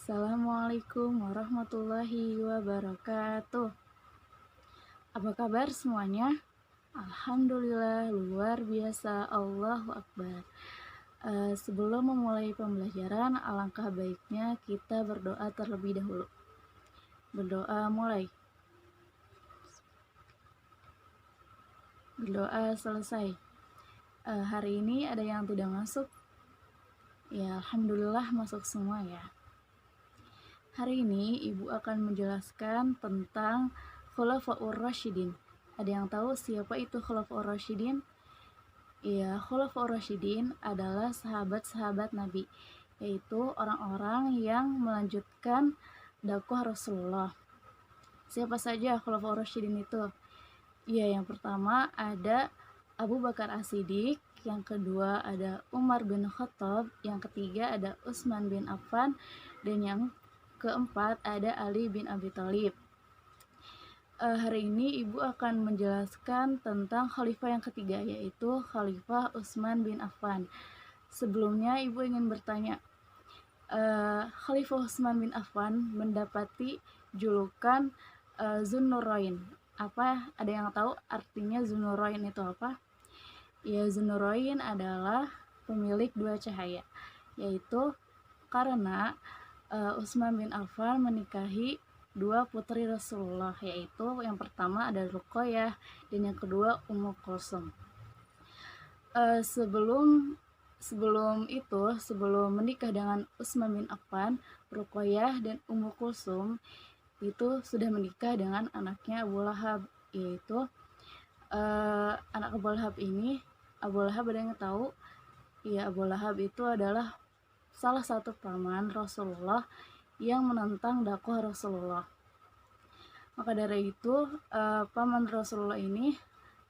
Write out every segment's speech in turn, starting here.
Assalamualaikum warahmatullahi wabarakatuh. Apa kabar semuanya? Alhamdulillah luar biasa, Allahu Akbar. Sebelum memulai pembelajaran, alangkah baiknya kita berdoa terlebih dahulu. Berdoa mulai. Berdoa selesai. Hari ini ada yang tidak masuk? Ya, Alhamdulillah masuk semua ya. Hari ini Ibu akan menjelaskan tentang Khulafaur Rasyidin. Ada yang tahu siapa itu Khulafaur Rasyidin? Ya, Khulafaur Rasyidin adalah sahabat-sahabat Nabi, yaitu orang-orang yang melanjutkan dakwah Rasulullah. Siapa saja Khulafaur Rasyidin itu? Ya, yang pertama ada Abu Bakar As-Siddiq, yang kedua ada Umar bin Khattab, yang ketiga ada Utsman bin Affan, dan yang keempat ada Ali bin Abi Thalib. Hari ini Ibu akan menjelaskan tentang khalifah yang ketiga, yaitu Khalifah Utsman bin Affan. Sebelumnya Ibu ingin bertanya, Khalifah Utsman bin Affan mendapati julukan Zunnurain. Ada yang tahu artinya Zunnurain itu apa? Ya, Zunnurain adalah pemilik dua cahaya, yaitu karena Utsman bin Affan menikahi dua putri Rasulullah, yaitu yang pertama ada Ruqayyah dan yang kedua Ummu Kulsum. Sebelum menikah dengan Utsman bin Affan, Ruqayyah dan Ummu Kulsum itu sudah menikah dengan anaknya Abu Lahab, yaitu anak Abu Lahab ini. Abu Lahab ada yang tahu? Ya, Abu Lahab itu adalah salah satu paman Rasulullah yang menentang dakwah Rasulullah. Maka dari itu, paman Rasulullah ini,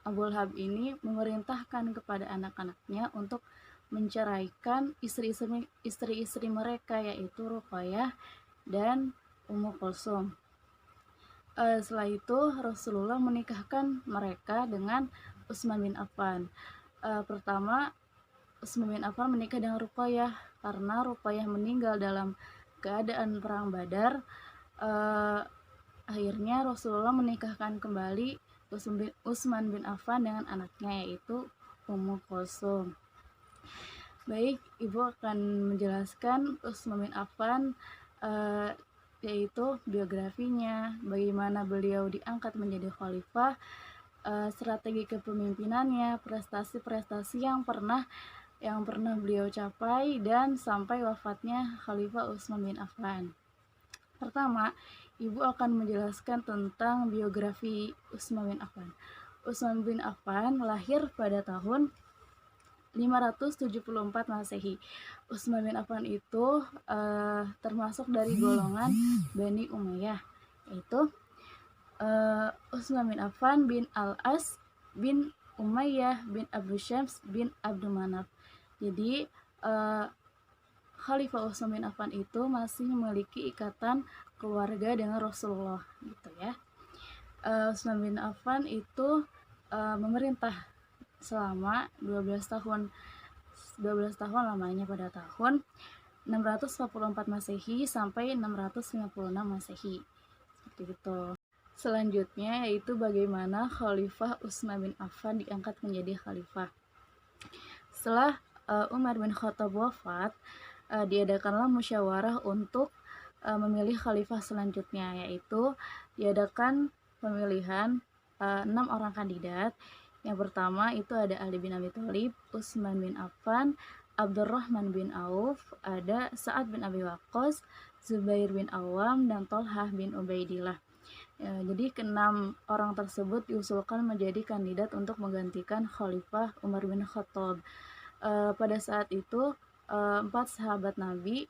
Abu Lahab ini, memerintahkan kepada anak-anaknya untuk menceraikan istri-istri mereka, yaitu Ruqayyah dan Ummu Kulsum. Setelah itu Rasulullah menikahkan mereka dengan Utsman bin Affan. Pertama, Utsman bin Affan menikah dengan Ruqayyah karena Ruqayyah meninggal dalam keadaan perang Badar. Akhirnya Rasulullah menikahkan kembali Utsman bin Affan dengan anaknya, yaitu Ummu Kulsum. Baik, Ibu akan menjelaskan Utsman bin Affan, yaitu biografinya, bagaimana beliau diangkat menjadi khalifah, strategi kepemimpinannya, prestasi-prestasi yang pernah beliau capai, dan sampai wafatnya Khalifah Utsman bin Affan. Pertama, Ibu akan menjelaskan tentang biografi Utsman bin Affan. Utsman bin Affan lahir pada tahun 574 Masehi. Utsman bin Affan itu termasuk dari golongan Bani Umayyah, yaitu Utsman bin Affan bin Al-As bin Umayyah bin Abdul Syams bin Abdul Manaf. Jadi Khalifah Utsman bin Affan itu masih memiliki ikatan keluarga dengan Rasulullah, gitu ya. Utsman bin Affan itu memerintah selama 12 tahun lamanya, pada tahun 644 Masehi sampai 656 Masehi, seperti itu. Selanjutnya yaitu bagaimana Khalifah Utsman bin Affan diangkat menjadi khalifah. Setelah Umar bin Khattab wafat, diadakanlah musyawarah untuk memilih khalifah selanjutnya, yaitu diadakan pemilihan 6 orang kandidat. Yang pertama itu ada Ali bin Abi Thalib, Utsman bin Affan, Abdurrahman bin Auf, ada Sa'ad bin Abi Waqqas, Zubair bin Awam, dan Thalhah bin Ubaidillah. Jadi keenam orang tersebut diusulkan menjadi kandidat untuk menggantikan Khalifah Umar bin Khattab. Pada saat itu 4 sahabat Nabi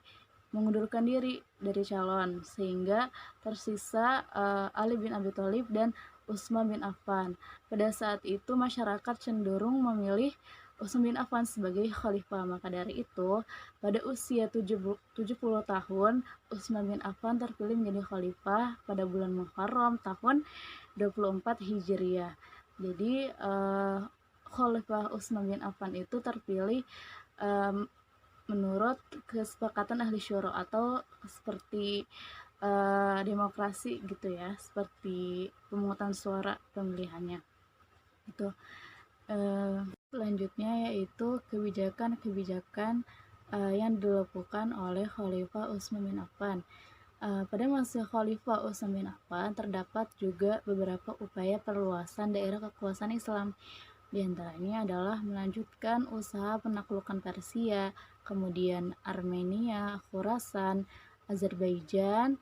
mengundurkan diri dari calon, sehingga tersisa Ali bin Abi Thalib dan Utsman bin Affan. Pada saat itu masyarakat cenderung memilih Utsman bin Affan sebagai khalifah. Maka dari itu, pada usia 70 tahun, Utsman bin Affan terpilih menjadi khalifah pada bulan Muharram tahun 24 Hijriah. Jadi Khalifah Utsman bin Affan itu terpilih menurut kesepakatan ahli syuro atau seperti demokrasi gitu ya, seperti pemungutan suara pemilihannya. Itu selanjutnya yaitu kebijakan-kebijakan yang dilakukan oleh Khalifah Utsman bin Affan. Pada masa Khalifah Utsman bin Affan terdapat juga beberapa upaya perluasan daerah kekuasaan Islam. Di antaranya adalah melanjutkan usaha penaklukan Persia, kemudian Armenia, Khurasan, Azerbaijan,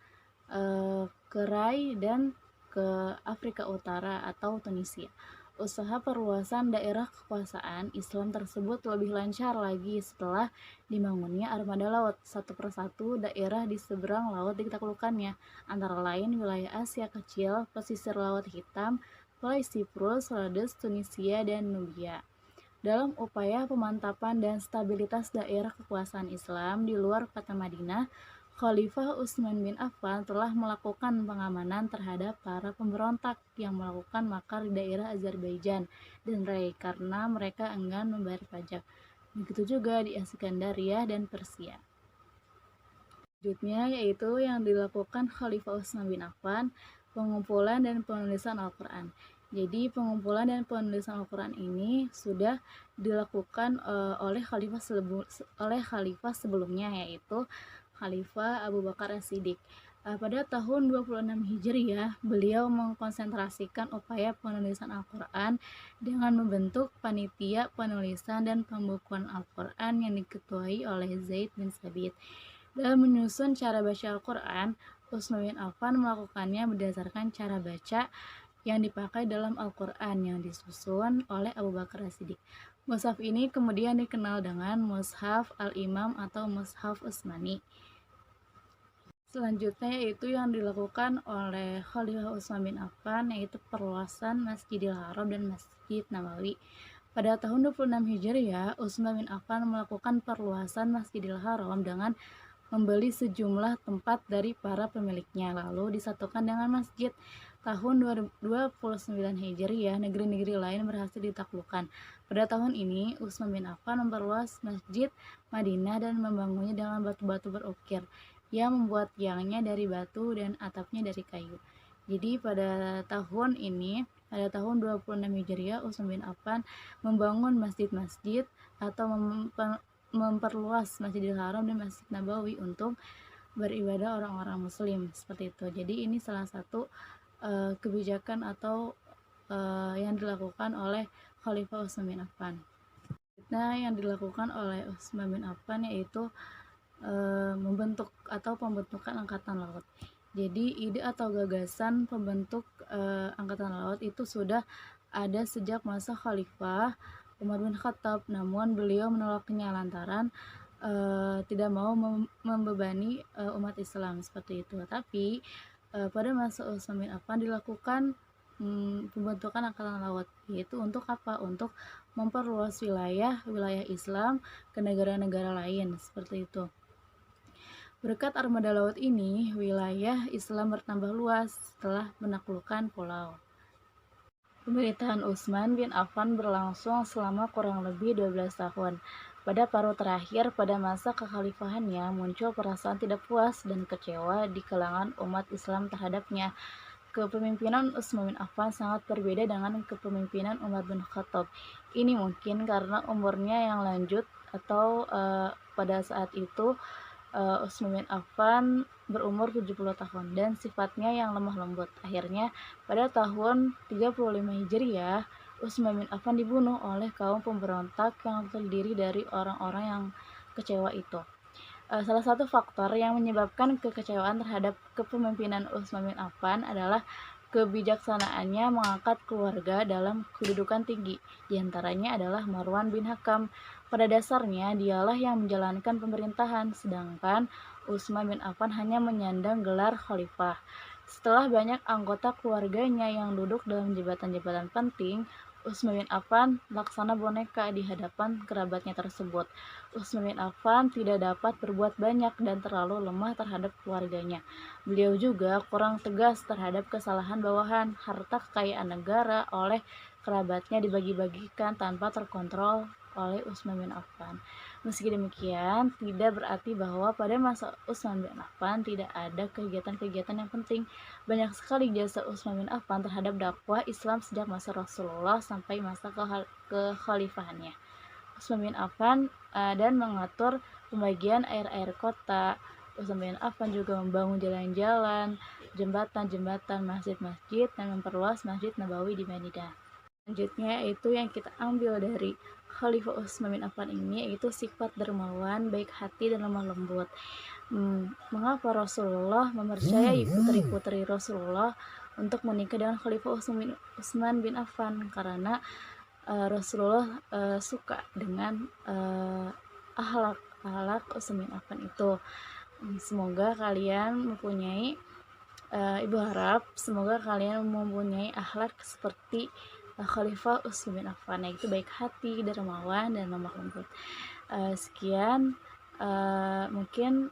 Kerai, dan ke Afrika Utara atau Tunisia. Usaha perluasan daerah kekuasaan Islam tersebut lebih lancar lagi setelah dibangunnya armada laut. Satu persatu daerah di seberang laut ditaklukkannya, antara lain wilayah Asia Kecil, pesisir Laut Hitam, mulai Siprus, Rhodes, Tunisia, dan Nubia. Dalam upaya pemantapan dan stabilitas daerah kekuasaan Islam di luar kota Madinah, Khalifah Utsman bin Affan telah melakukan pengamanan terhadap para pemberontak yang melakukan makar di daerah Azerbaijan dan Rai karena mereka enggan membayar pajak. Begitu juga di Iskandaria dan Persia. Selanjutnya yaitu yang dilakukan Khalifah Utsman bin Affan, pengumpulan dan penulisan Al-Quran. Jadi pengumpulan dan penulisan Al-Quran ini sudah dilakukan oleh khalifah sebelumnya, yaitu Khalifah Abu Bakar As-Siddiq. Pada tahun 26 Hijriah, beliau mengkonsentrasikan upaya penulisan Al-Quran dengan membentuk panitia penulisan dan pembukuan Al-Quran yang diketuai oleh Zaid bin Sabit. Dalam menyusun cara baca Al-Quran, Utsman bin Affan melakukannya berdasarkan cara baca yang dipakai dalam Al-Quran yang disusun oleh Abu Bakar As-Siddiq. Mushaf ini kemudian dikenal dengan Mushaf Al-Imam atau Mushaf Utsmani. Selanjutnya yaitu yang dilakukan oleh Khalifah Utsman bin Affan, yaitu perluasan Masjidil Haram dan Masjid Nabawi. Pada tahun 26 Hijriah, Utsman bin Affan melakukan perluasan Masjidil Haram dengan membeli sejumlah tempat dari para pemiliknya, lalu disatukan dengan masjid. Tahun 29 Hijriah, negeri-negeri lain berhasil ditaklukkan. Pada tahun ini, Utsman bin Affan memperluas Masjid Madinah dan membangunnya dengan batu-batu berukir yang membuat tiangnya dari batu dan atapnya dari kayu. Jadi pada tahun 26 Hijriah, Utsman bin Affan membangun masjid-masjid atau memperluas Masjidil Haram dan Masjid Nabawi untuk beribadah orang-orang muslim, seperti itu. Jadi ini salah satu kebijakan atau yang dilakukan oleh Khalifah Utsman bin Affan. Nah, yang dilakukan oleh Utsman bin Affan yaitu membentuk atau pembentukan angkatan laut. Jadi ide atau gagasan pembentuk angkatan laut itu sudah ada sejak masa Khalifah Umar bin Khattab, namun beliau menolaknya lantaran tidak mau membebani umat Islam, seperti itu. Tapi pada masa Utsman bin Affan dilakukan pembentukan angkatan laut, yaitu untuk apa? Untuk memperluas wilayah Islam ke negara-negara lain, seperti itu. Berkat armada laut ini, wilayah Islam bertambah luas setelah menaklukkan pulau. Pemerintahan Utsman bin Affan berlangsung selama kurang lebih 12 tahun. Pada paruh terakhir pada masa kekhalifahannya muncul perasaan tidak puas dan kecewa di kalangan umat Islam terhadapnya. Kepemimpinan Utsman bin Affan sangat berbeda dengan kepemimpinan Umar bin Khattab. Ini mungkin karena umurnya yang lanjut atau pada saat itu Utsman bin Affan berumur 70 tahun dan sifatnya yang lemah lembut. Akhirnya pada tahun 35 Hijriah, Utsman bin Affan dibunuh oleh kaum pemberontak yang terdiri dari orang-orang yang kecewa itu. Salah satu faktor yang menyebabkan kekecewaan terhadap kepemimpinan Utsman bin Affan adalah kebijaksanaannya mengangkat keluarga dalam kedudukan tinggi. Di antaranya adalah Marwan bin Hakam. Pada dasarnya, dialah yang menjalankan pemerintahan, sedangkan Utsman bin Affan hanya menyandang gelar khalifah. Setelah banyak anggota keluarganya yang duduk dalam jabatan-jabatan penting, Utsman bin Affan laksana boneka di hadapan kerabatnya tersebut. Utsman bin Affan tidak dapat berbuat banyak dan terlalu lemah terhadap keluarganya. Beliau juga kurang tegas terhadap kesalahan bawahan. Harta kekayaan negara oleh kerabatnya dibagi-bagikan tanpa terkontrol oleh Utsman bin Affan. Meski demikian, tidak berarti bahwa pada masa Utsman bin Affan tidak ada kegiatan-kegiatan yang penting. Banyak sekali jasa Utsman bin Affan terhadap dakwah Islam sejak masa Rasulullah sampai masa kekhalifahannya. Utsman bin Affan dan mengatur pembagian air-air kota. Utsman bin Affan juga membangun jalan-jalan, jembatan-jembatan, masjid-masjid, dan memperluas Masjid Nabawi di Madinah. Selanjutnya itu yang kita ambil dari Khalifah Utsman bin Affan ini yaitu sifat dermawan, baik hati dan lemah lembut. Mengapa Rasulullah mempercayai putri-putri Rasulullah untuk menikah dengan Khalifah Utsman bin Affan? Karena Rasulullah suka dengan akhlak Utsman bin Affan itu. Semoga kalian mempunyai Ibu harap semoga kalian mempunyai akhlak seperti Khalifah Utsman bin Affan, yaitu baik hati, dermawan, dan lemah lembut. Sekian mungkin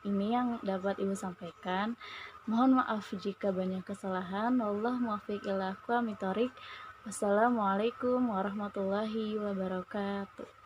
ini yang dapat Ibu sampaikan. Mohon maaf jika banyak kesalahan. Wallahu muwaffiq ila aqwamit thoriq. Wassalamualaikum warahmatullahi wabarakatuh.